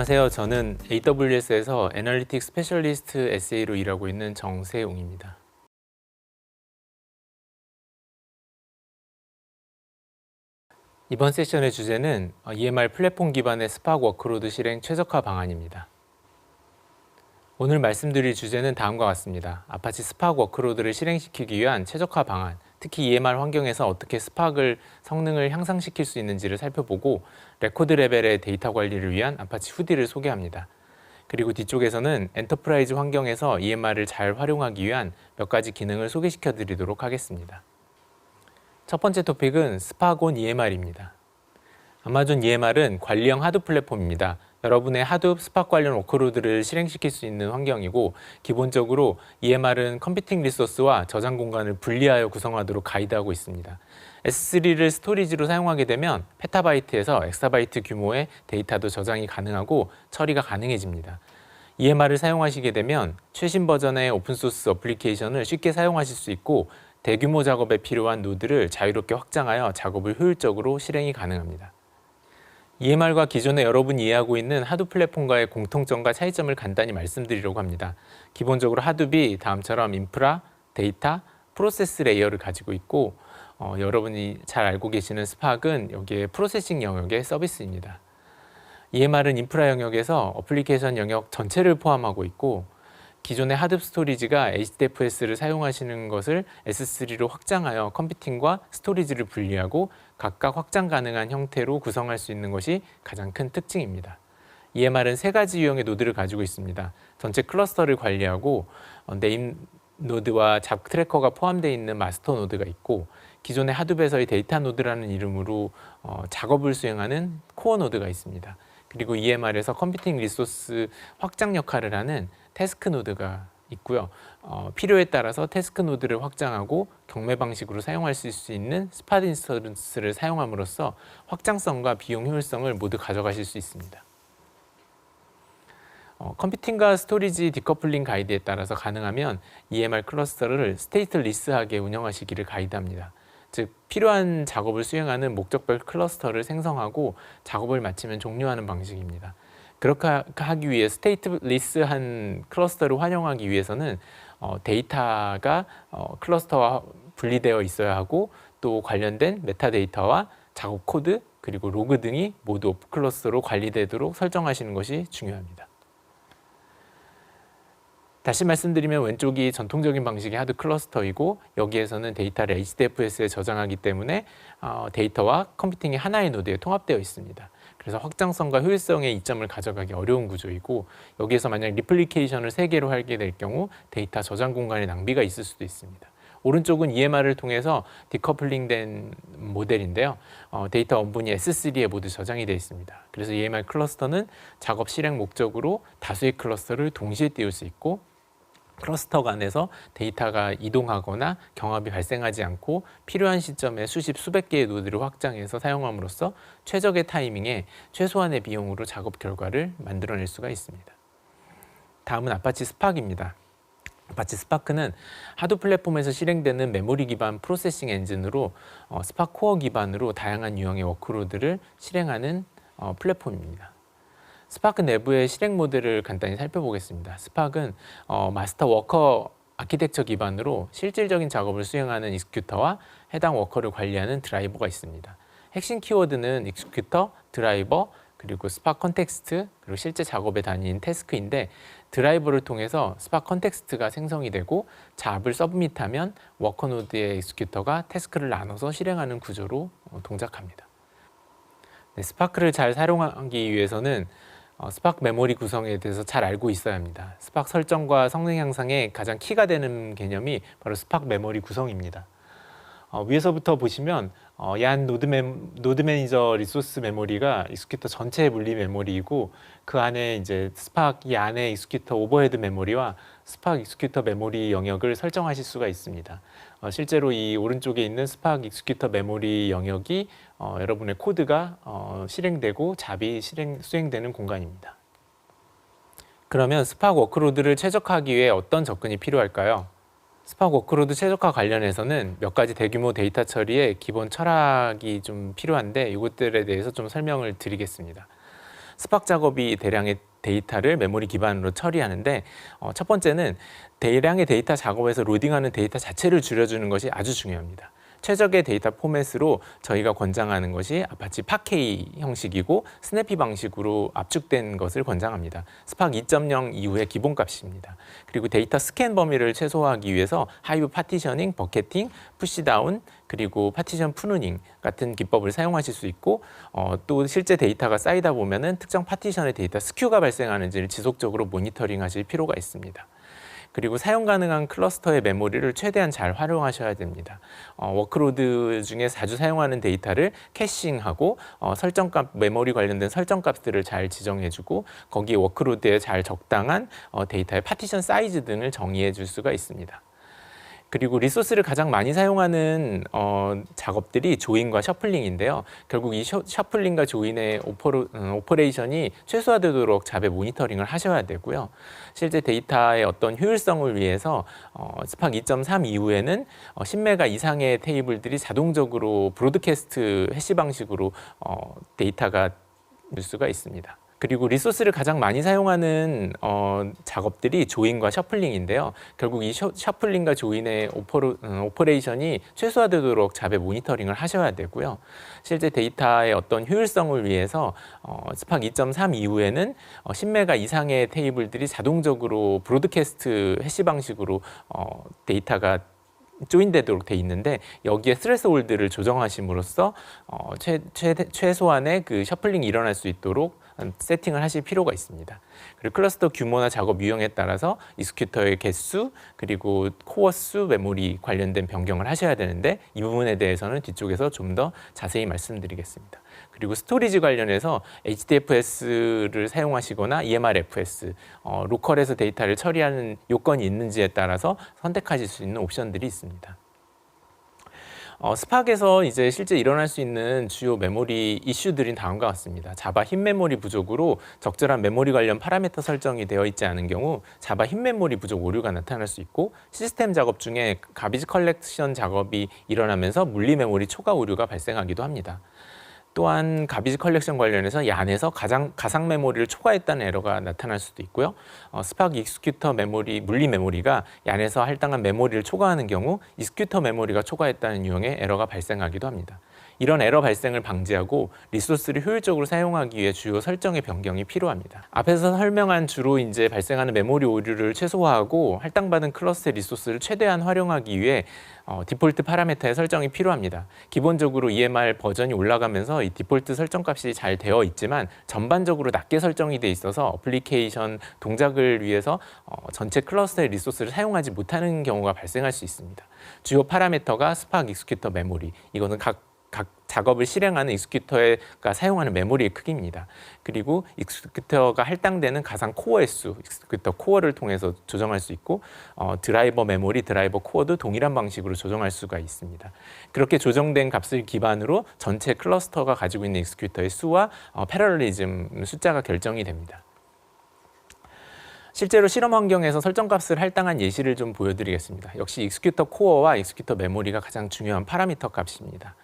안녕하세요. 저는 AWS에서 애널리틱 스페셜리스트 SA로 일하고 있는 정세웅입니다. 이번 세션의 주제는 EMR 플랫폼 기반의 스파크 워크로드 실행 최적화 방안입니다. 오늘 말씀드릴 주제는 다음과 같습니다. 아파치 스파크 워크로드를 실행시키기 위한 최적화 방안, 특히 EMR 환경에서 어떻게 스파크 성능을 향상시킬 수 있는지를 살펴보고 레코드 레벨의 데이터 관리를 위한 아파치 후디를 소개합니다. 그리고 뒤쪽에서는 엔터프라이즈 환경에서 EMR을 잘 활용하기 위한 몇 가지 기능을 소개시켜 드리도록 하겠습니다. 첫 번째 토픽은 스파크 온 EMR입니다. 아마존 EMR은 관리형 하둡 플랫폼입니다. 여러분의 하둡, 스파크 관련 워크로드를 실행시킬 수 있는 환경이고, 기본적으로 EMR은 컴퓨팅 리소스와 저장 공간을 분리하여 구성하도록 가이드하고 있습니다. S3를 스토리지로 사용하게 되면 페타바이트에서 엑사바이트 규모의 데이터도 저장이 가능하고 처리가 가능해집니다. EMR을 사용하시게 되면 최신 버전의 오픈소스 어플리케이션을 쉽게 사용하실 수 있고, 대규모 작업에 필요한 노드를 자유롭게 확장하여 작업을 효율적으로 실행이 가능합니다. EMR과 기존에 여러분이 이해하고 있는 하둡 플랫폼과의 공통점과 차이점을 간단히 말씀드리려고 합니다. 기본적으로 하둡이 다음처럼 인프라, 데이터, 프로세스 레이어를 가지고 있고, 여러분이 잘 알고 계시는 스파크는 여기에 프로세싱 영역의 서비스입니다. EMR은 인프라 영역에서 어플리케이션 영역 전체를 포함하고 있고, 기존의 하둡 스토리지가 HDFS를 사용하시는 것을 S3로 확장하여 컴퓨팅과 스토리지를 분리하고 각각 확장 가능한 형태로 구성할 수 있는 것이 가장 큰 특징입니다. EMR은 세 가지 유형의 노드를 가지고 있습니다. 전체 클러스터를 관리하고 네임 노드와 잡 트래커가 포함되어 있는 마스터 노드가 있고, 기존의 하둡에서의 데이터 노드라는 이름으로 작업을 수행하는 코어 노드가 있습니다. 그리고 EMR에서 컴퓨팅 리소스 확장 역할을 하는 태스크 노드가 있고요. 필요에 따라서 태스크 노드를 확장하고 경매 방식으로 사용할 수 있는 스팟 인스턴스를 사용함으로써 확장성과 비용 효율성을 모두 가져가실 수 있습니다. 컴퓨팅과 스토리지 디커플링 가이드에 따라서 가능하면 EMR 클러스터를 스테이트리스하게 운영하시기를 가이드합니다. 즉, 필요한 작업을 수행하는 목적별 클러스터를 생성하고 작업을 마치면 종료하는 방식입니다. 그렇게 하기 위해 스테이트리스한 클러스터를 활용하기 위해서는 데이터가 클러스터와 분리되어 있어야 하고, 또 관련된 메타데이터와 작업 코드 그리고 로그 등이 모두 오프 클러스터로 관리되도록 설정하시는 것이 중요합니다. 다시 말씀드리면 왼쪽이 전통적인 방식의 하드 클러스터이고, 여기에서는 데이터를 HDFS에 저장하기 때문에 데이터와 컴퓨팅이 하나의 노드에 통합되어 있습니다. 그래서 확장성과 효율성의 이점을 가져가기 어려운 구조이고, 여기에서 만약 리플리케이션을 3개로 하게 될 경우 데이터 저장 공간의 낭비가 있을 수도 있습니다. 오른쪽은 EMR을 통해서 디커플링된 모델인데요. 데이터 원본이 S3에 모두 저장이 되어 있습니다. 그래서 EMR 클러스터는 작업 실행 목적으로 다수의 클러스터를 동시에 띄울 수 있고, 클러스터 간에서 데이터가 이동하거나 경합이 발생하지 않고 필요한 시점에 수백 개의 노드를 확장해서 사용함으로써 최적의 타이밍에 최소한의 비용으로 작업 결과를 만들어낼 수가 있습니다. 다음은 아파치 스파크입니다. 아파치 스파크는 하드 플랫폼에서 실행되는 메모리 기반 프로세싱 엔진으로 스파크 코어 기반으로 다양한 유형의 워크로드를 실행하는 플랫폼입니다. 스파크 내부의 실행 모델을 간단히 살펴보겠습니다. 스파크는 마스터 워커 아키텍처 기반으로 실질적인 작업을 수행하는 익스큐터와 해당 워커를 관리하는 드라이버가 있습니다. 핵심 키워드는 익스큐터, 드라이버, 그리고 스파크 컨텍스트, 그리고 실제 작업에 다닌 태스크인데, 드라이버를 통해서 스파크 컨텍스트가 생성이 되고 잡을 서브밋하면 워커 노드의 익스큐터가 태스크를 나눠서 실행하는 구조로 동작합니다. 스파크를 잘 사용하기 위해서는 스파크 메모리 구성에 대해서 잘 알고 있어야 합니다. 스파크 설정과 성능 향상에 가장 키가 되는 개념이 바로 스파크 메모리 구성입니다. 위에서부터 보시면 얀 노드 매니저 리소스 메모리가 익스큐터 전체의 물리 메모리이고, 그 안에 이제 스파크 이 안에 익스큐터 오버헤드 메모리와 스파크 익스큐터 메모리 영역을 설정하실 수가 있습니다. 실제로 이 오른쪽에 있는 스파크 익스큐터 메모리 영역이 여러분의 코드가 실행되고 잡이 수행되는 공간입니다. 그러면 스파크 워크로드를 최적화하기 위해 어떤 접근이 필요할까요? 스파크 워크로드 최적화 관련해서는 몇 가지 대규모 데이터 처리의 기본 철학이 좀 필요한데, 이것들에 대해서 좀 설명을 드리겠습니다. 스팍 작업이 대량의 데이터를 메모리 기반으로 처리하는데 첫 번째는 대량의 데이터 작업에서 로딩하는 데이터 자체를 줄여주는 것이 아주 중요합니다. 최적의 데이터 포맷으로 저희가 권장하는 것이 아파치 파케이 형식이고 스냅피 방식으로 압축된 것을 권장합니다. 스팍 2.0 이후의 기본값입니다. 그리고 데이터 스캔 범위를 최소화하기 위해서 하이브 파티셔닝, 버켓팅, 푸시다운, 그리고 파티션 푸누닝 같은 기법을 사용하실 수 있고 또 실제 데이터가 쌓이다 보면은 특정 파티션의 데이터 스큐가 발생하는지를 지속적으로 모니터링 하실 필요가 있습니다. 그리고 사용 가능한 클러스터의 메모리를 최대한 잘 활용하셔야 됩니다. 워크로드 중에 자주 사용하는 데이터를 캐싱하고 설정값, 메모리 관련된 설정값들을 잘 지정해주고 거기에 워크로드에 잘 적당한 데이터의 파티션 사이즈 등을 정의해 줄 수가 있습니다. 그리고 리소스를 가장 많이 사용하는 작업들이 조인과 셔플링인데요. 결국 이 셔플링과 조인의 오퍼레이션이 최소화되도록 자배 모니터링을 하셔야 되고요. 실제 데이터의 어떤 효율성을 위해서 스팍 2.3 이후에는 10메가 이상의 테이블들이 자동적으로 브로드캐스트 해시 방식으로 데이터가 될 수가 있습니다. 그리고 리소스를 가장 많이 사용하는 작업들이 조인과 셔플링인데요. 결국 이 셔플링과 조인의 오퍼레이션이 최소화되도록 자배 모니터링을 하셔야 되고요. 실제 데이터의 어떤 효율성을 위해서 스팍 2.3 이후에는 10메가 이상의 테이블들이 자동적으로 브로드캐스트 해시 방식으로 데이터가 조인되도록 돼 있는데 여기에 스레스홀드를 조정하심으로써 최소한의 그 셔플링이 일어날 수 있도록 세팅을 하실 필요가 있습니다. 그리고 클러스터 규모나 작업 유형에 따라서 익스큐터의 개수 그리고 코어 수, 메모리 관련된 변경을 하셔야 되는데 이 부분에 대해서는 뒤쪽에서 좀 더 자세히 말씀드리겠습니다. 그리고 스토리지 관련해서 HDFS를 사용하시거나 EMRFS, 로컬에서 데이터를 처리하는 요건이 있는지에 따라서 선택하실 수 있는 옵션들이 있습니다. 스팍에서 이제 실제 일어날 수 있는 주요 메모리 이슈들은 다음과 같습니다. 자바 흰 메모리 부족으로 적절한 메모리 관련 파라미터 설정이 되어 있지 않은 경우 자바 흰 메모리 부족 오류가 나타날 수 있고 시스템 작업 중에 가비지 컬렉션 작업이 일어나면서 물리 메모리 초과 오류가 발생하기도 합니다. 또한 가비지 컬렉션 관련해서 얀에서 가상 메모리를 초과했다는 에러가 나타날 수도 있고요. 스팍 익스큐터 메모리, 물리 메모리가 얀에서 할당한 메모리를 초과하는 경우 익스큐터 메모리가 초과했다는 유형의 에러가 발생하기도 합니다. 이런 에러 발생을 방지하고 리소스를 효율적으로 사용하기 위해 주요 설정의 변경이 필요합니다. 앞에서 설명한 주로 이제 발생하는 메모리 오류를 최소화하고 할당받은 클러스터의 리소스를 최대한 활용하기 위해 디폴트 파라미터의 설정이 필요합니다. 기본적으로 EMR 버전이 올라가면서 이 디폴트 설정값이 잘 되어 있지만 전반적으로 낮게 설정이 돼 있어서 어플리케이션 동작을 위해서 전체 클러스터의 리소스를 사용하지 못하는 경우가 발생할 수 있습니다. 주요 파라미터가 스팍 익스큐터 메모리, 이거는 각 작업을 실행하는 익스큐터가 사용하는 메모리의 크기입니다. 그리고 익스큐터가 할당되는 가상 코어의 수, 익스큐터 코어를 통해서 조정할 수 있고 드라이버 메모리, 드라이버 코어도 동일한 방식으로 조정할 수가 있습니다. 그렇게 조정된 값을 기반으로 전체 클러스터가 가지고 있는 익스큐터의 수와 패러럴리즘 숫자가 결정이 됩니다. 실제로 실험 환경에서 설정값을 할당한 예시를 좀 보여드리겠습니다. 역시 익스큐터 코어와 익스큐터 메모리가 가장 중요한 파라미터 값입니다.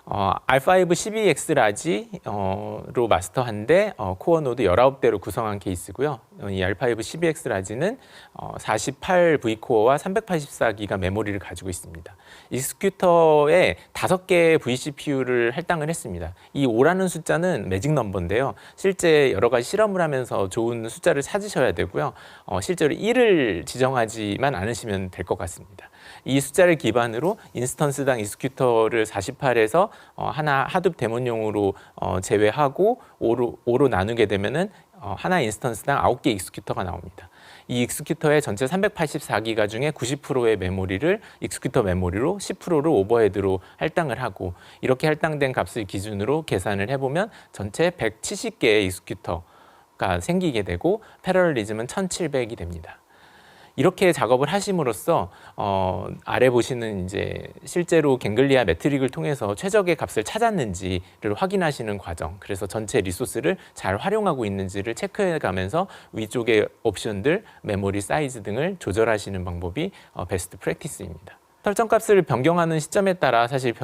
R5 12X 라지로 마스터한데 코어 노드 19대로 구성한 케이스고요. 이 R5 12X 라지는 48V 코어와 384기가 메모리를 가지고 있습니다. 익스큐터에 5개의 vCPU를 할당을 했습니다. 이 5라는 숫자는 매직 넘버인데요. 실제 여러 가지 실험을 하면서 좋은 숫자를 찾으셔야 되고요. 실제로 1을 지정하지만 않으시면 될 것 같습니다. 이 숫자를 기반으로 인스턴스당 익스큐터를 48에서 하나 하둡 데몬용으로 제외하고 5로 나누게 되면은 하나 인스턴스당 9개 익스큐터가 나옵니다. 이 익스큐터의 전체 384기가 중에 90%의 메모리를 익스큐터 메모리로 10%를 오버헤드로 할당을 하고 이렇게 할당된 값을 기준으로 계산을 해보면 전체 170개의 익스큐터가 생기게 되고 패러럴리즘은 1700이 됩니다. 이렇게 작업을 하심으로써 아래 보시는 이제 실제로 갱글리아 매트릭을 통해서 최적의 값을 찾았는지를 확인하시는 과정. 그래서 전체 리소스를 잘 활용하고 있는지를 체크해 가면서 위쪽의 옵션들, 메모리 사이즈 등을 조절하시는 방법이 베스트 프랙티스입니다. 설정값을 변경하는 시점에 따라 사실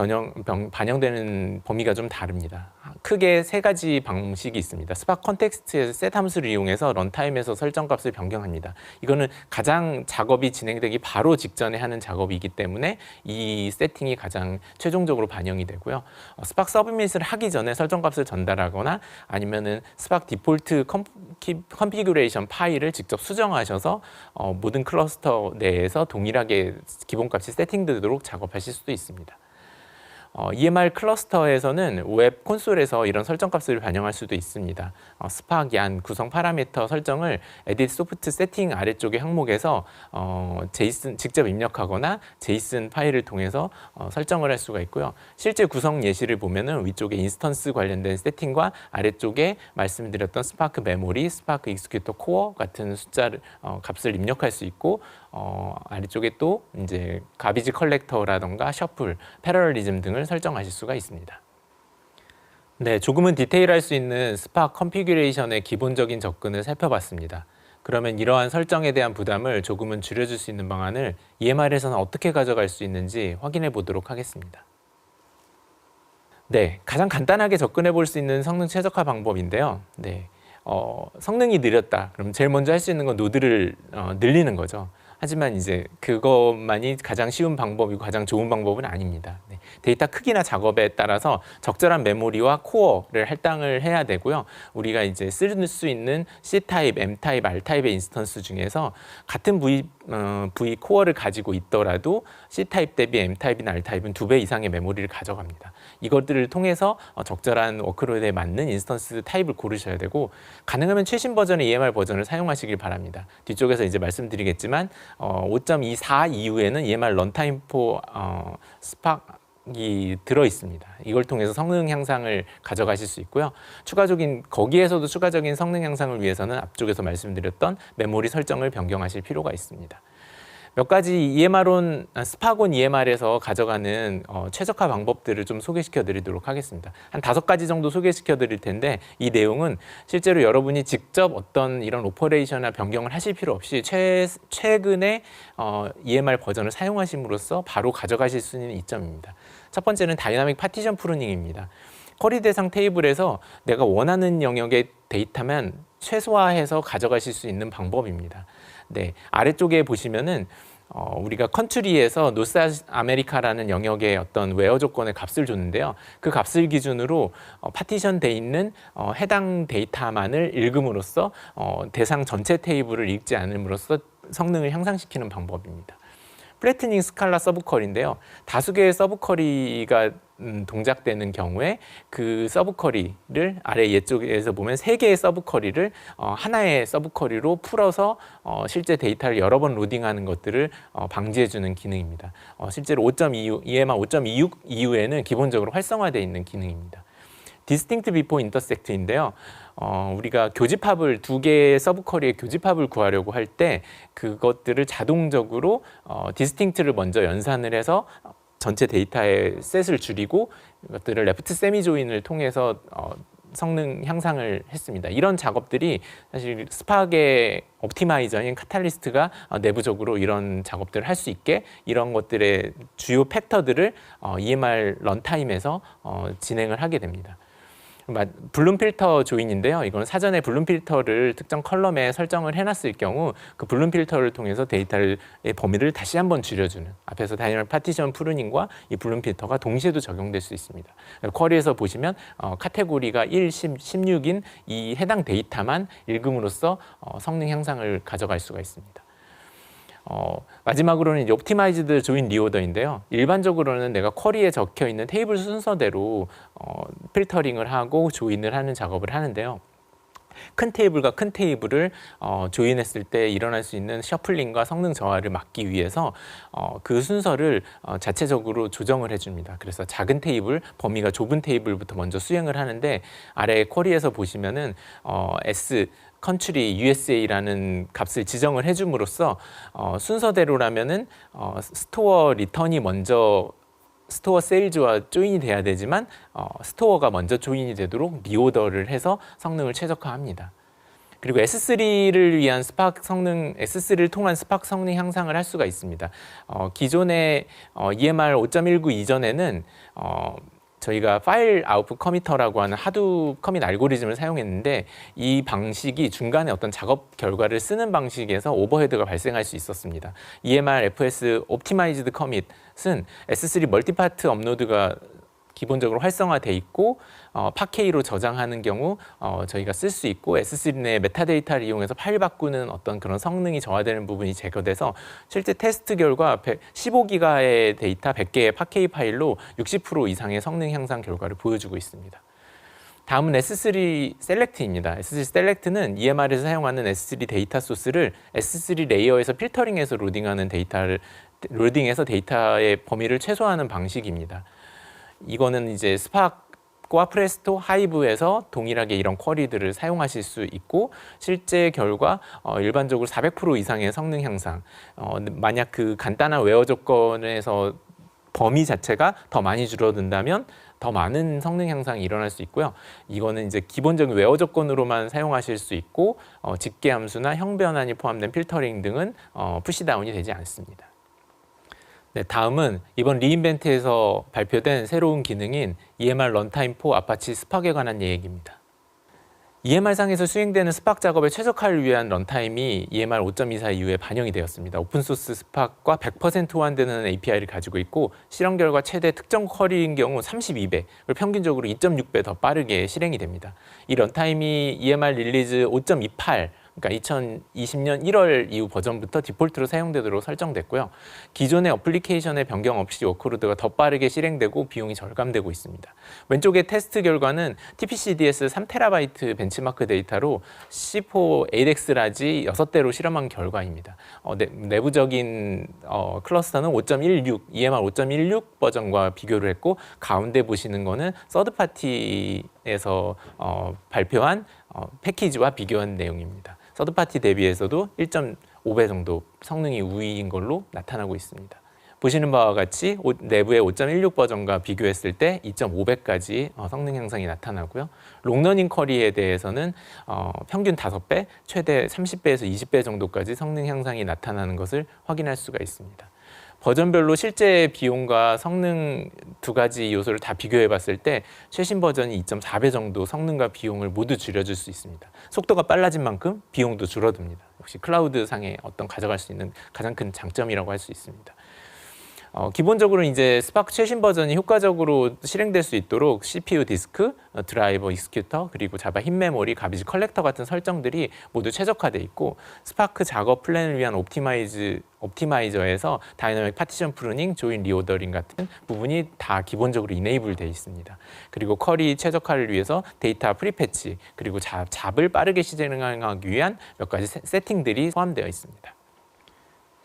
반영되는 범위가 좀 다릅니다. 크게 세 가지 방식이 있습니다. 스파크 컨텍스트에서 셋 함수를 이용해서 런타임에서 설정값을 변경합니다. 이거는 가장 작업이 진행되기 바로 직전에 하는 작업이기 때문에 이 세팅이 가장 최종적으로 반영이 되고요. 스파크 서브밋을 하기 전에 설정값을 전달하거나 아니면은 스파크 디폴트 컨피규레이션 파일을 직접 수정하셔서 모든 클러스터 내에서 동일하게 기본값이 세팅되도록 작업하실 수도 있습니다. EMR 클러스터에서는 웹 콘솔에서 이런 설정값을 반영할 수도 있습니다. 스파크 얀 구성 파라미터 설정을 Edit Soft Setting 아래쪽의 항목에서 제이슨 직접 입력하거나 제이슨 파일을 통해서 설정을 할 수가 있고요. 실제 구성 예시를 보면은 위쪽에 인스턴스 관련된 세팅과 아래쪽에 말씀드렸던 스파크 메모리, 스파크 익스큐터 코어 같은 숫자를 값을 입력할 수 있고 아래쪽에 또 이제 가비지 컬렉터라던가 셔플, 패러럴리즘 등을 설정하실 수가 있습니다. 네, 조금은 디테일할 수 있는 스파크 컨피규레이션의 기본적인 접근을 살펴봤습니다. 그러면 이러한 설정에 대한 부담을 조금은 줄여줄 수 있는 방안을 EMR에서는 어떻게 가져갈 수 있는지 확인해 보도록 하겠습니다. 네, 가장 간단하게 접근해 볼 수 있는 성능 최적화 방법인데요. 네, 성능이 느렸다. 그럼 제일 먼저 할 수 있는 건 노드를 늘리는 거죠. 하지만 이제 그것만이 가장 쉬운 방법이고 가장 좋은 방법은 아닙니다. 네. 데이터 크기나 작업에 따라서 적절한 메모리와 코어를 할당을 해야 되고요. 우리가 이제 쓸 수 있는 C타입, M타입, R타입의 인스턴스 중에서 같은 V 코어를 가지고 있더라도 C타입 대비 M타입이나 R타입은 2배 이상의 메모리를 가져갑니다. 이것들을 통해서 적절한 워크로드에 맞는 인스턴스 타입을 고르셔야 되고 가능하면 최신 버전의 EMR 버전을 사용하시길 바랍니다. 뒤쪽에서 이제 말씀드리겠지만 5.24 이후에는 EMR 런타임 포 스파크이 들어 있습니다. 이걸 통해서 성능 향상을 가져가실 수 있고요. 거기에서도 추가적인 성능 향상을 위해서는 앞쪽에서 말씀드렸던 메모리 설정을 변경하실 필요가 있습니다. 몇 가지 스파곤 EMR에서 가져가는 최적화 방법들을 좀 소개시켜 드리도록 하겠습니다. 한 5가지 정도 소개시켜 드릴 텐데 이 내용은 실제로 여러분이 직접 어떤 이런 오퍼레이션이나 변경을 하실 필요 없이 최근에 EMR 버전을 사용하심으로써 바로 가져가실 수 있는 이점입니다. 첫 번째는 다이나믹 파티션 프루닝입니다. 쿼리 대상 테이블에서 내가 원하는 영역의 데이터만 최소화해서 가져가실 수 있는 방법입니다. 네, 아래쪽에 보시면은 우리가 컨트리에서 노스 아메리카라는 영역의 어떤 웨어 조건의 값을 줬는데요. 그 값을 기준으로 파티션 돼 있는 해당 데이터만을 읽음으로써 대상 전체 테이블을 읽지 않음으로써 성능을 향상시키는 방법입니다. 플래트닝 스칼라 서브쿼리인데요. 다수 개의 서브쿼리가 동작되는 경우에 그 서브쿼리를 아래 예쪽에서 보면 3개의 서브쿼리를 하나의 서브쿼리로 풀어서 실제 데이터를 여러 번 로딩하는 것들을 방지해주는 기능입니다. 실제로 EMR 5.26 이후에는 기본적으로 활성화되어 있는 기능입니다. 디스팅트 비포 인터섹트인데요. 우리가 교집합을 2개의 서브쿼리의 교집합을 구하려고 할 때 그것들을 자동적으로 디스팅트를 먼저 연산을 해서 전체 데이터의 셋을 줄이고 이것들을 레프트 세미 조인을 통해서 성능 향상을 했습니다. 이런 작업들이 사실 스파크의 옵티마이저인 카탈리스트가 내부적으로 이런 작업들을 할 수 있게 이런 것들의 주요 팩터들을 EMR 런타임에서 진행을 하게 됩니다. 블룸 필터 조인인데요. 이건 사전에 블룸 필터를 특정 컬럼에 설정을 해놨을 경우 그 블룸 필터를 통해서 데이터의 범위를 다시 한번 줄여주는 앞에서 다이나믹 파티션 프루닝과 이 블룸 필터가 동시에도 적용될 수 있습니다. 쿼리에서 보시면 카테고리가 1, 10, 16인 이 해당 데이터만 읽음으로써 성능 향상을 가져갈 수가 있습니다. 마지막으로는 이제 옵티마이즈드 조인 리오더인데요. 일반적으로는 내가 쿼리에 적혀 있는 테이블 순서대로 필터링을 하고 조인을 하는 작업을 하는데요. 큰 테이블과 큰 테이블을 조인했을 때 일어날 수 있는 셔플링과 성능 저하를 막기 위해서 그 순서를 자체적으로 조정을 해줍니다. 그래서 작은 테이블, 범위가 좁은 테이블부터 먼저 수행을 하는데 아래 쿼리에서 보시면은 S 컨트리 USA라는 값을 지정을 해줌으로써 순서대로라면은 스토어 리턴이 먼저 스토어 세일즈와 조인이 돼야 되지만 스토어가 먼저 조인이 되도록 리오더를 해서 성능을 최적화합니다. 그리고 S3를 위한 S3를 통한 스파크 성능 향상을 할 수가 있습니다. 기존의 EMR 5.19 이전에는 저희가 파일 아웃풋 커미터라고 하는 하두 커밋 알고리즘을 사용했는데 이 방식이 중간에 어떤 작업 결과를 쓰는 방식에서 오버헤드가 발생할 수 있었습니다. EMR FS 옵티마이즈드 커밋은 S3 멀티파트 업로드가 기본적으로 활성화돼 있고 팟K로 저장하는 경우 저희가 쓸 수 있고 S3 내 메타데이터를 이용해서 파일 바꾸는 어떤 그런 성능이 저하되는 부분이 제거돼서 실제 테스트 결과 15기가의 데이터 100개의 팟K 파일로 60% 이상의 성능 향상 결과를 보여주고 있습니다. 다음은 S3 셀렉트입니다. S3 셀렉트는 EMR에서 사용하는 S3 데이터 소스를 S3 레이어에서 필터링해서 로딩해서 데이터의 범위를 최소화하는 방식입니다. 이거는 이제 스파크와 프레스토, 하이브에서 동일하게 이런 쿼리들을 사용하실 수 있고 실제 결과 일반적으로 400% 이상의 성능 향상, 만약 그 간단한 웨어 조건에서 범위 자체가 더 많이 줄어든다면 더 많은 성능 향상이 일어날 수 있고요. 이거는 이제 기본적인 웨어 조건으로만 사용하실 수 있고 집계 함수나 형 변환이 포함된 필터링 등은 푸시다운이 되지 않습니다. 네, 다음은 이번 리인벤트에서 발표된 새로운 기능인 EMR 런타임 포 아파치 스팍에 관한 얘기입니다. EMR상에서 수행되는 스팍 작업의 최적화를 위한 런타임이 EMR 5.24 이후에 반영이 되었습니다. 오픈소스 스팍과 100% 호환되는 API를 가지고 있고 실험 결과 최대 특정 쿼리인 경우 32배, 평균적으로 2.6배 더 빠르게 실행이 됩니다. 이 런타임이 EMR 릴리즈 5.28 그러니까 2020년 1월 이후 버전부터 디폴트로 사용되도록 설정됐고요. 기존의 어플리케이션의 변경 없이 워크로드가 더 빠르게 실행되고 비용이 절감되고 있습니다. 왼쪽의 테스트 결과는 TPCDS 3TB 벤치마크 데이터로 C4 8X 라지 6대로 실험한 결과입니다. 내부적인 클러스터는 5.16, EMR 5.16 버전과 비교를 했고 가운데 보시는 거는 서드파티에서 발표한 패키지와 비교한 내용입니다. 서드파티 대비해서도 1.5배 정도 성능이 우위인 걸로 나타나고 있습니다. 보시는 바와 같이 내부의 5.16 버전과 비교했을 때 2.5배까지 성능 향상이 나타나고요. 롱러닝 쿼리에 대해서는 평균 5배, 최대 30배에서 20배 정도까지 성능 향상이 나타나는 것을 확인할 수가 있습니다. 버전별로 실제 비용과 성능 두 가지 요소를 다 비교해 봤을 때 최신 버전이 2.4배 정도 성능과 비용을 모두 줄여줄 수 있습니다. 속도가 빨라진 만큼 비용도 줄어듭니다. 역시 클라우드 상에 어떤 가져갈 수 있는 가장 큰 장점이라고 할 수 있습니다. 기본적으로 이제 스파크 최신 버전이 효과적으로 실행될 수 있도록 CPU 디스크, 드라이버, 익스큐터, 그리고 자바 힙 메모리, 가비지 컬렉터 같은 설정들이 모두 최적화돼 있고 스파크 작업 플랜을 위한 옵티마이저에서 다이나믹 파티션 프루닝, 조인 리오더링 같은 부분이 다 기본적으로 이네이블 돼 있습니다. 그리고 쿼리 최적화를 위해서 데이터 프리패치, 그리고 잡을 빠르게 실행하기 위한 몇 가지 세팅들이 포함되어 있습니다.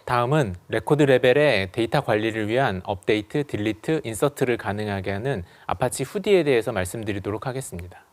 다음은 레코드 레벨의 데이터 관리를 위한 업데이트, 딜리트, 인서트를 가능하게 하는 아파치 후디에 대해서 말씀드리도록 하겠습니다.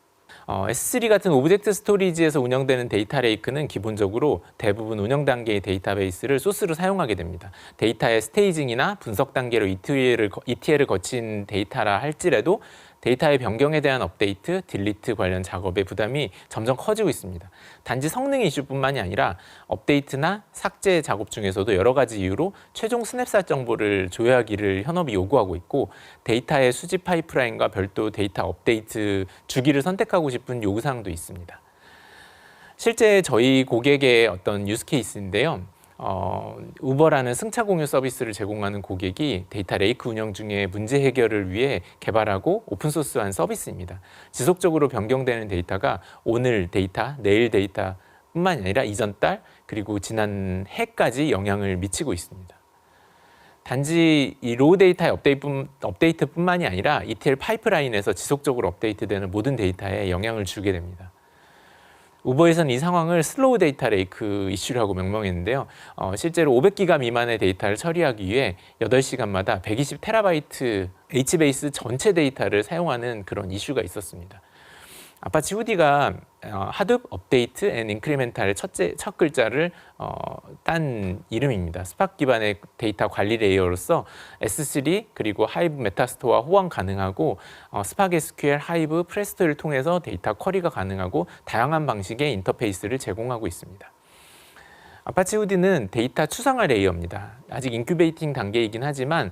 S3 같은 오브젝트 스토리지에서 운영되는 데이터 레이크는 기본적으로 대부분 운영 단계의 데이터베이스를 소스로 사용하게 됩니다. 데이터의 스테이징이나 분석 단계로 ETL을 거친 데이터라 할지라도 데이터의 변경에 대한 업데이트, 딜리트 관련 작업의 부담이 점점 커지고 있습니다. 단지 성능의 이슈뿐만이 아니라 업데이트나 삭제 작업 중에서도 여러 가지 이유로 최종 스냅샷 정보를 조회하기를 현업이 요구하고 있고 데이터의 수집 파이프라인과 별도 데이터 업데이트 주기를 선택하고 싶은 요구사항도 있습니다. 실제 저희 고객의 어떤 유스 케이스인데요. 우버라는 승차 공유 서비스를 제공하는 고객이 데이터 레이크 운영 중에 문제 해결을 위해 개발하고 오픈소스한 서비스입니다. 지속적으로 변경되는 데이터가 오늘 데이터, 내일 데이터 뿐만 아니라 이전 달 그리고 지난 해까지 영향을 미치고 있습니다. 단지 이 로우 데이터의 업데이트뿐만이 아니라 ETL 파이프라인에서 지속적으로 업데이트되는 모든 데이터에 영향을 주게 됩니다. 우버에서는 이 상황을 슬로우 데이터 레이크 이슈라고 명명했는데요. 실제로 500기가 미만의 데이터를 처리하기 위해 8시간마다 120TB H베이스 전체 데이터를 사용하는 그런 이슈가 있었습니다. 아파치 후디가 하둡, 업데이트, 앤 인크리멘탈의 첫 글자를 딴 이름입니다. 스파크 기반의 데이터 관리 레이어로서 S3 그리고 하이브 메타스토어와 호환 가능하고 스파크 SQL, 하이브, 프레스토를 통해서 데이터 쿼리가 가능하고 다양한 방식의 인터페이스를 제공하고 있습니다. 아파치 후디는 데이터 추상화 레이어입니다. 아직 인큐베이팅 단계이긴 하지만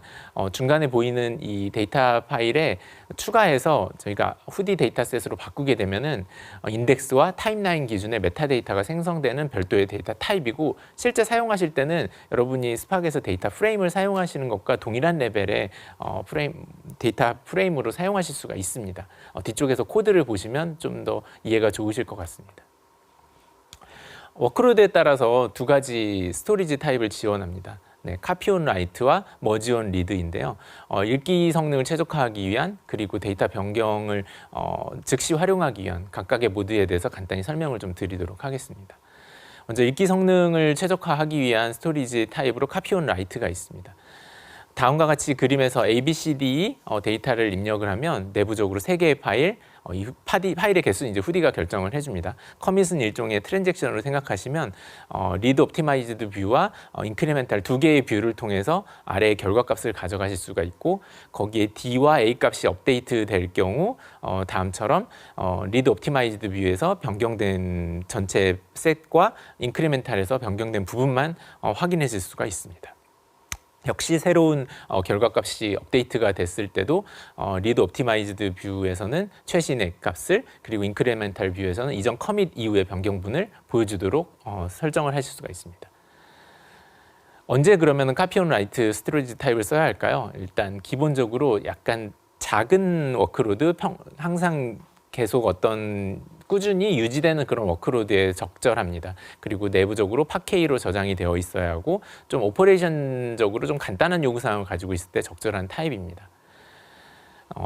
중간에 보이는 이 데이터 파일에 추가해서 저희가 후디 데이터셋으로 바꾸게 되면은 인덱스와 타임라인 기준의 메타데이터가 생성되는 별도의 데이터 타입이고, 실제 사용하실 때는 여러분이 스팍에서 데이터 프레임을 사용하시는 것과 동일한 레벨의 데이터 프레임으로 사용하실 수가 있습니다. 뒤쪽에서 코드를 보시면 좀 더 이해가 좋으실 것 같습니다. 워크로드에 따라서 두 가지 스토리지 타입을 지원합니다. 네, 카피 온 라이트와 머지 온 리드인데요. 읽기 성능을 최적화하기 위한, 그리고 데이터 변경을 즉시 활용하기 위한 각각의 모드에 대해서 간단히 설명을 좀 드리도록 하겠습니다. 먼저 읽기 성능을 최적화하기 위한 스토리지 타입으로 카피 온 라이트가 있습니다. 다음과 같이 그림에서 A, B, C, D 데이터를 입력을 하면 내부적으로 3개의 파일, 이 파일의 개수는 이제 후디가 결정을 해줍니다. 커밋은 일종의 트랜잭션으로 생각하시면 리드 옵티마이즈드 뷰와 인크리멘탈 2개의 뷰를 통해서 아래의 결과값을 가져가실 수가 있고, 거기에 D와 A 값이 업데이트 될 경우 다음처럼 리드 옵티마이즈드 뷰에서 변경된 전체 셋과 인크리멘탈에서 변경된 부분만 확인하실 수가 있습니다. 역시 새로운 결과값이 업데이트가 됐을 때도 리드 옵티마이즈드 뷰에서는 최신의 값을, 그리고 인크리멘탈 뷰에서는 이전 커밋 이후의 변경분을 보여주도록 설정을 하실 수가 있습니다. 언제 그러면 카피 온 라이트 스토리지 타입을 써야 할까요? 일단 기본적으로 약간 작은 워크로드, 항상 계속 꾸준히 유지되는 그런 워크로드에 적절합니다. 그리고 내부적으로 팟케이로 저장이 되어 있어야 하고, 좀 오퍼레이션적으로 좀 간단한 요구사항을 가지고 있을 때 적절한 타입입니다.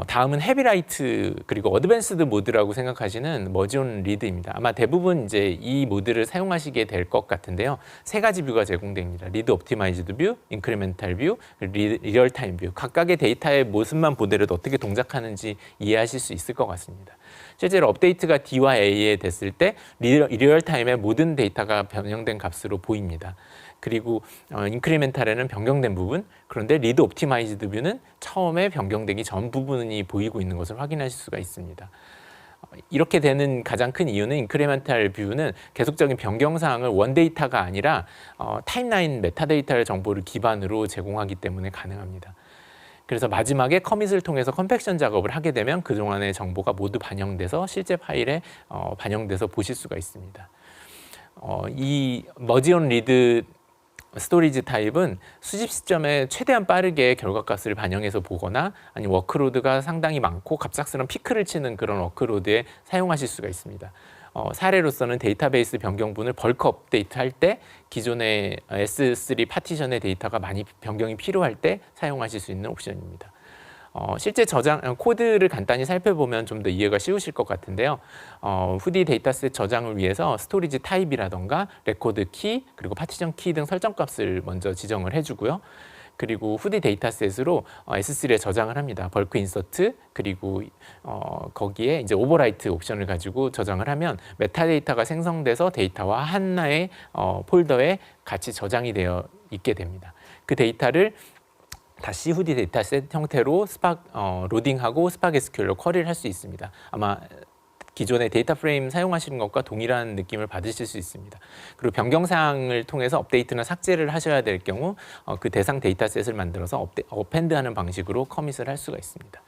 다음은 헤비라이트 그리고 어드밴스드 모드라고 생각하시는 머지 온 리드입니다. 아마 대부분 이제 이 모드를 사용하시게 될 것 같은데요. 3가지 뷰가 제공됩니다. 리드 옵티마이즈드 뷰, 인크리멘탈 뷰, 리얼타임 뷰. 각각의 데이터의 모습만 보더라도 어떻게 동작하는지 이해하실 수 있을 것 같습니다. 실제로 업데이트가 D와 A에 됐을 때 리얼타임의 모든 데이터가 변형된 값으로 보입니다. 그리고 인크리멘탈에는 변경된 부분, 그런데 리드 옵티마이즈드 뷰는 처음에 변경되기 전 부분이 보이고 있는 것을 확인하실 수가 있습니다. 이렇게 되는 가장 큰 이유는 인크리멘탈 뷰는 계속적인 변경 사항을 원 데이터가 아니라 타임라인 메타데이터의 정보를 기반으로 제공하기 때문에 가능합니다. 그래서 마지막에 커밋을 통해서 컴팩션 작업을 하게 되면 그동안의 정보가 모두 반영돼서 실제 파일에 반영돼서 보실 수가 있습니다. 이 머지 온 리드 스토리지 타입은 수집 시점에 최대한 빠르게 결과값을 반영해서 보거나, 아니면 워크로드가 상당히 많고 갑작스러운 피크를 치는 그런 워크로드에 사용하실 수가 있습니다. 사례로서는 데이터베이스 변경분을 벌크 업데이트 할 때, 기존의 S3 파티션의 데이터가 많이 변경이 필요할 때 사용하실 수 있는 옵션입니다. 실제 코드를 간단히 살펴보면 좀 더 이해가 쉬우실 것 같은데요. 후디 데이터셋 저장을 위해서 스토리지 타입이라던가 레코드 키, 그리고 파티션 키 등 설정 값을 먼저 지정을 해주고요. 그리고 후디 데이터셋으로 S3에 저장을 합니다. 벌크 인서트, 그리고 거기에 이제 오버라이트 옵션을 가지고 저장을 하면 메타데이터가 생성돼서 데이터와 하나의 폴더에 같이 저장이 되어 있게 됩니다. 그 데이터를 다시 후디 데이터셋 형태로 스팍 로딩하고 스팍 SQL로 쿼리를 할 수 있습니다. 아마 기존의 데이터 프레임 사용하시는 것과 동일한 느낌을 받으실 수 있습니다. 그리고 변경 사항을 통해서 업데이트나 삭제를 하셔야 될 경우 그 대상 데이터셋을 만들어서 어펜드하는 방식으로 커밋을 할 수가 있습니다.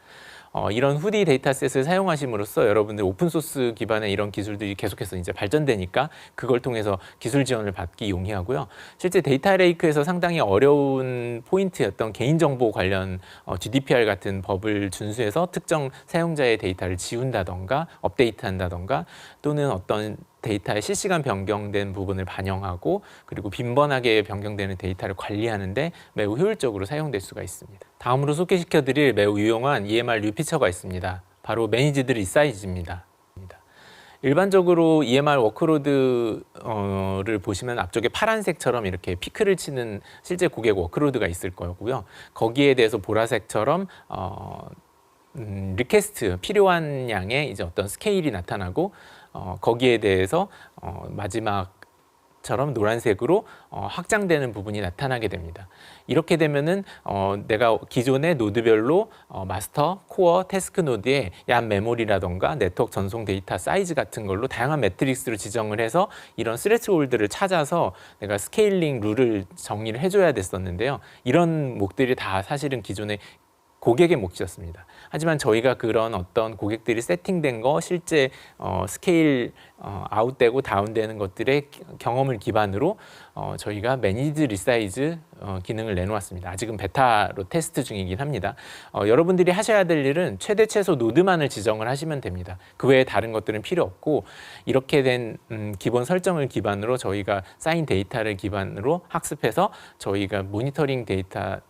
이런 후디 데이터셋을 사용하심으로써 여러분들 오픈소스 기반의 이런 기술들이 계속해서 이제 발전되니까 그걸 통해서 기술 지원을 받기 용이하고요. 실제 데이터 레이크에서 상당히 어려운 포인트였던 개인정보 관련 GDPR 같은 법을 준수해서 특정 사용자의 데이터를 지운다던가 업데이트한다던가, 또는 어떤 데이터의 실시간 변경된 부분을 반영하고, 그리고 빈번하게 변경되는 데이터를 관리하는 데 매우 효율적으로 사용될 수가 있습니다. 다음으로 소개시켜드릴 매우 유용한 EMR 뉴 피처가 있습니다. 바로 매니지드 리사이즈입니다. 일반적으로 EMR 워크로드를 보시면 앞쪽에 파란색처럼 이렇게 피크를 치는 실제 고객 워크로드가 있을 거고요. 거기에 대해서 보라색처럼 리퀘스트, 필요한 양의 이제 어떤 스케일이 나타나고, 거기에 대해서 마지막 처럼 노란색으로 확장되는 부분이 나타나게 됩니다. 이렇게 되면은 내가 기존의 노드별로 마스터, 코어, 태스크 노드의 얀 메모리라던가 네트워크 전송 데이터 사이즈 같은 걸로 다양한 매트릭스로 지정을 해서 이런 스레치홀드를 찾아서 내가 스케일링 룰을 정리를 해줘야 됐었는데요. 이런 목들이 다 사실은 기존의 고객의 몫이었습니다. 하지만 저희가 그런 어떤 고객들이 세팅된 거 실제 스케일 아웃되고 다운되는 것들의 경험을 기반으로 저희가 매니지 리사이즈 기능을 내놓았습니다. 아직은 베타로 테스트 중이긴 합니다. 여러분들이 하셔야 될 일은 최대 최소 노드만을 지정을 하시면 됩니다. 그 외에 다른 것들은 필요 없고 이렇게 된 기본 설정을 기반으로 저희가 쌓인 데이터를 기반으로 학습해서 저희가 모니터링 데이터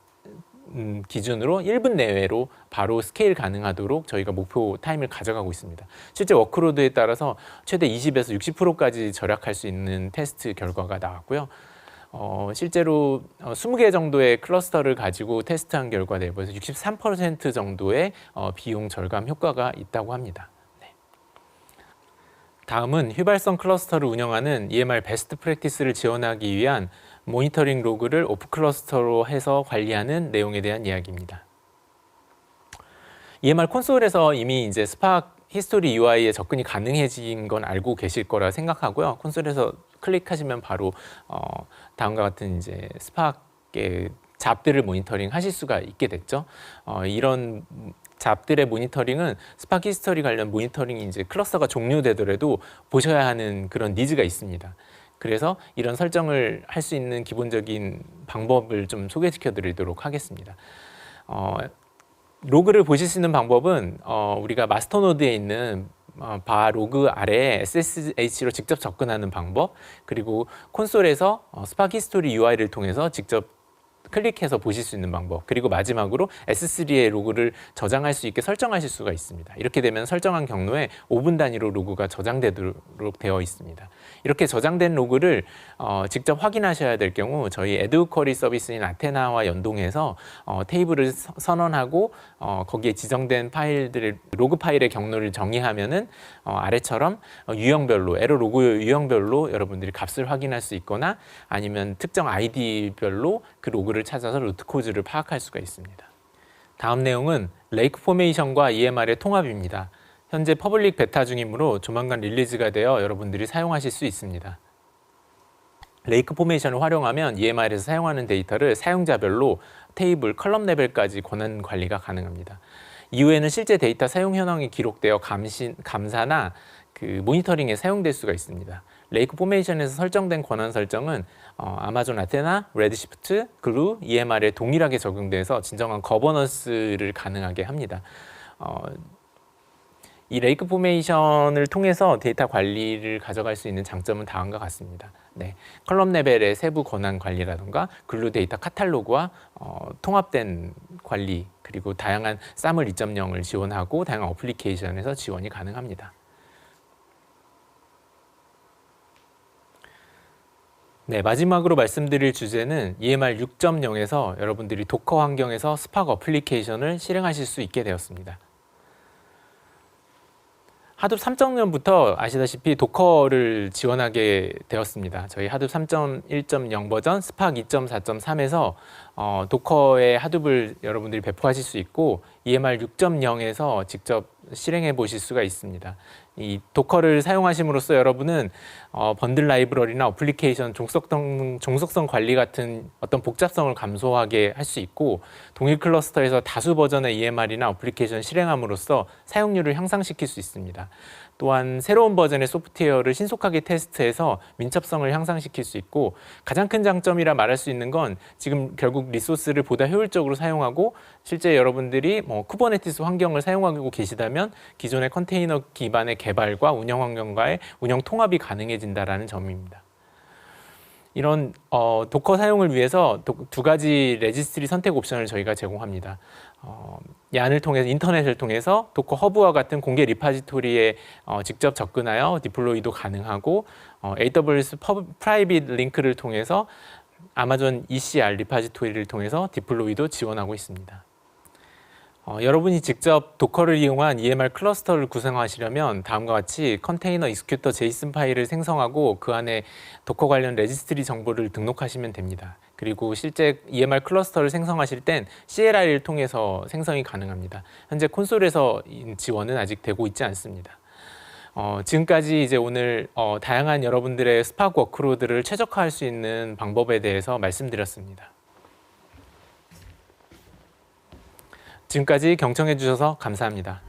기준으로 1분 내외로 바로 스케일 가능하도록 저희가 목표 타임을 가져가고 있습니다. 실제 워크로드에 따라서 최대 20에서 60%까지 절약할 수 있는 테스트 결과가 나왔고요. 실제로 20개 정도의 클러스터를 가지고 테스트한 결과 내부에서 63% 정도의 비용 절감 효과가 있다고 합니다. 네. 다음은 휘발성 클러스터를 운영하는 EMR 베스트 프랙티스를 지원하기 위한 모니터링 로그를 오프 클러스터로 해서 관리하는 내용에 대한 이야기입니다. EMR 콘솔에서 이미 이제 스파크 히스토리 UI에 접근이 가능해진 건 알고 계실 거라 생각하고요. 콘솔에서 클릭하시면 바로 다음과 같은 이제 스파크의 잡들을 모니터링 하실 수가 있게 됐죠. 이런 잡들의 모니터링은 스파크 히스토리 관련 모니터링이 이제 클러스터가 종료되더라도 보셔야 하는 그런 니즈가 있습니다. 그래서 이런 설정을 할 수 있는 기본적인 방법을 좀 소개시켜 드리도록 하겠습니다. 로그를 보실 수 있는 방법은 우리가 마스터 노드에 있는 바 로그 아래에 SSH로 직접 접근하는 방법, 그리고 콘솔에서 스파크 히스토리 UI를 통해서 직접 클릭해서 보실 수 있는 방법, 그리고 마지막으로 S3의 로그를 저장할 수 있게 설정하실 수가 있습니다. 이렇게 되면 설정한 경로에 5분 단위로 로그가 저장되도록 되어 있습니다. 이렇게 저장된 로그를 직접 확인하셔야 될 경우 저희 에듀쿼리 서비스인 아테나와 연동해서 테이블을 선언하고 거기에 지정된 파일들의 로그 파일의 경로를 정의하면은 아래처럼 유형별로 에러 로그 유형별로 여러분들이 값을 확인할 수 있거나 아니면 특정 아이디별로 그 로그를 찾아서 루트 코즈를 파악할 수가 있습니다. 다음 내용은 레이크 포메이션과 EMR의 통합입니다. 현재 퍼블릭 베타 중이므로 조만간 릴리즈가 되어 여러분들이 사용하실 수 있습니다. 레이크 포메이션을 활용하면 EMR에서 사용하는 데이터를 사용자별로 테이블, 컬럼 레벨까지 권한 관리가 가능합니다. 이후에는 실제 데이터 사용 현황이 기록되어 감사나 그 모니터링에 사용될 수가 있습니다. 레이크 포메이션에서 설정된 권한 설정은 아마존 아테나, 레드시프트, 글루, EMR에 동일하게 적용돼서 진정한 거버넌스를 가능하게 합니다. 이 레이크 포메이션을 통해서 데이터 관리를 가져갈 수 있는 장점은 다음과 같습니다. 네, 컬럼 레벨의 세부 권한 관리라든가 글루 데이터 카탈로그와 통합된 관리, 그리고 다양한 SAML 2.0을 지원하고 다양한 어플리케이션에서 지원이 가능합니다. 네, 마지막으로 말씀드릴 주제는 EMR 6.0에서 여러분들이 도커 환경에서 스파크 어플리케이션을 실행하실 수 있게 되었습니다. 하둡 3.0부터 아시다시피 도커를 지원하게 되었습니다. 저희 하둡 3.1.0 버전 스파크 2.4.3에서 도커의 하둡을 여러분들이 배포하실 수 있고 EMR 6.0에서 직접 실행해 보실 수가 있습니다. 이 도커를 사용하심으로써 여러분은 번들 라이브러리나 어플리케이션 종속성 관리 같은 어떤 복잡성을 감소하게 할 수 있고 동일 클러스터에서 다수 버전의 EMR이나 어플리케이션 실행함으로써 사용률을 향상시킬 수 있습니다. 또한 새로운 버전의 소프트웨어를 신속하게 테스트해서 민첩성을 향상시킬 수 있고 가장 큰 장점이라 말할 수 있는 건 지금 결국 리소스를 보다 효율적으로 사용하고 실제 여러분들이 쿠버네티스 환경을 사용하고 계시다면 기존의 컨테이너 기반의 개발과 운영 환경과의 운영 통합이 가능해진다는 점입니다. 이런 도커 사용을 위해서 두 가지 레지스트리 선택 옵션을 저희가 제공합니다. 얀을 통해서 인터넷을 통해서 도커 허브와 같은 공개 리파지토리에 직접 접근하여 디플로이도 가능하고 AWS 프라이빗 링크를 통해서 아마존 ECR 리파지토리를 통해서 디플로이도 지원하고 있습니다. 여러분이 직접 도커를 이용한 EMR 클러스터를 구성하시려면 다음과 같이 컨테이너 익스큐터 제이슨 파일을 생성하고 그 안에 도커 관련 레지스트리 정보를 등록하시면 됩니다. 그리고 실제 EMR 클러스터를 생성하실 땐 CLI를 통해서 생성이 가능합니다. 현재 콘솔에서 지원은 아직 되고 있지 않습니다. 지금까지 이제 오늘 다양한 여러분들의 스파크 워크로드를 최적화할 수 있는 방법에 대해서 말씀드렸습니다. 지금까지 경청해 주셔서 감사합니다.